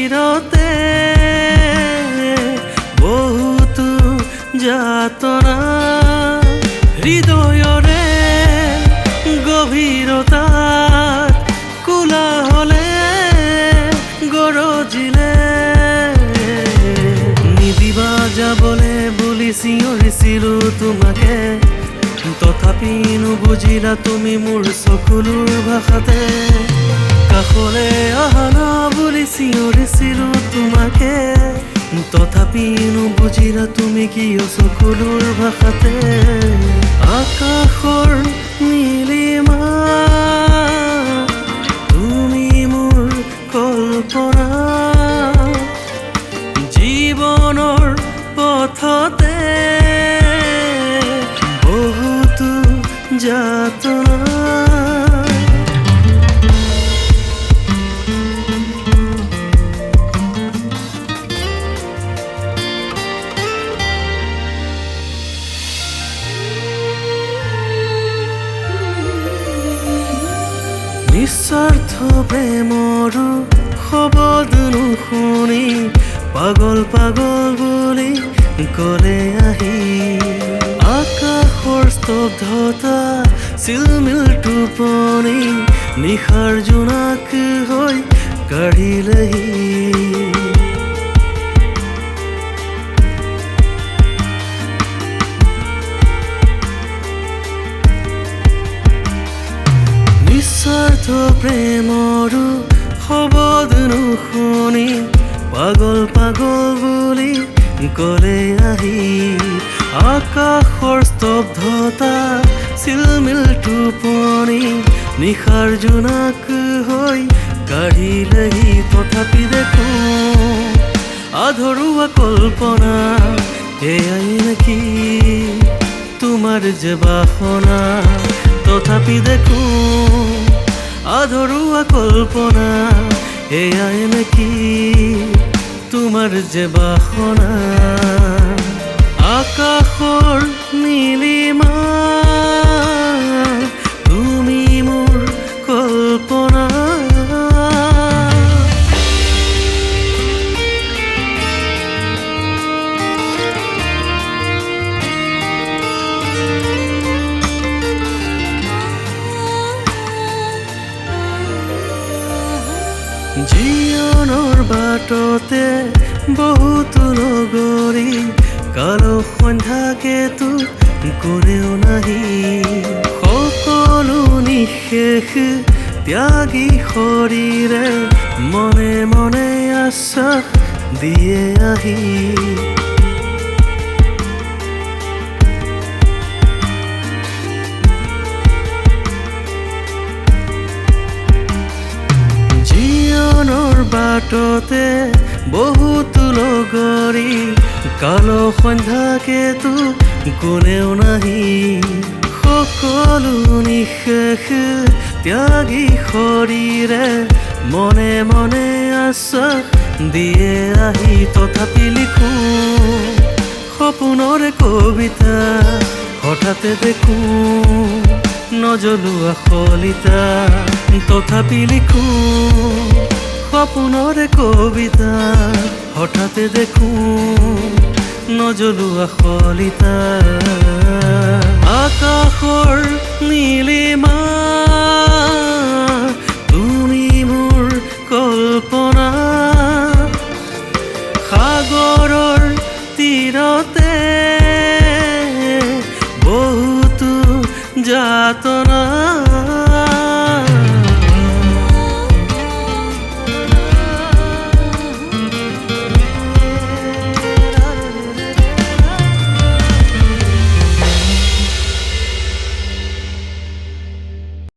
গভীৰতে বহুতো যাতনা হৃদয়ৰে গভীৰতাত কোলাহলে গৰজিলে নিদিবা যাবলে বুলি চিঞৰিছিলো তোমাকে তথাপি নুবুজিলা তুমি মোৰ চকুলোৰ ভাষাতে কাষলে অহা না বুলি চিঞৰিছিলো তোমাকে তথাপি নুবুজিলা তুমি কিয় চকুলোৰ ভাষাতে আকাশৰ নীলিমা তুমি মোৰ কল্পনা জীৱনৰ পথতে বহুতো যাতনা নিস্বাৰ্থ প্ৰেমৰো শব্দ নুশুনি পাগল পাগল বুলি ক'লে আহি আকাশৰ স্তব্ধতা চিলমিল টোপনি নিশাৰ জোনাক হৈ কাঢ়িলেহি নিস্বাৰ্থ প্ৰেমৰো শব্দ নুশুনি পাগল পাগল বুলি ক'লে আহি আকাশৰ স্তব্ধতা চিলমিল টোপনি নিশাৰ জোনাক হৈ কাঢ়িলেহি তথাপি দেখো আধৰুৱা কল্পনা এয়াই নেকি তোমাৰ যে বাসনা তথাপি দেখো আধৰুৱা কল্পনা এয়াই নেকি তোমাৰ যে বাসনা আকাশৰ নীলিমা তুমি মোৰ কল্পনা জীৱনৰ বাটতে বহুতো নগৰী কালো সন্ধ্যাকেতো কোনেও নাহি সকলো নিশেষ ত্যাগী শৰীৰে মনে মনে আশ্বাস দিয়ে আহি বাটতে বহুতো নগৰী কালো সন্ধ্যাকেতো কোনেও নাহি সকলো নিশেষ ত্যাগী শৰীৰে মনে মনে আশ্বাস দিয়ে আহি তথাপি লিখো সপোনৰে কবিতা হঠাতে দেখো নজ্বলোৱা শলিতা তথাপি লিখো সপোনৰে কবিতা হঠাতে দেখো নজ্বলোৱা শলিতা আকাশৰ নীলিমা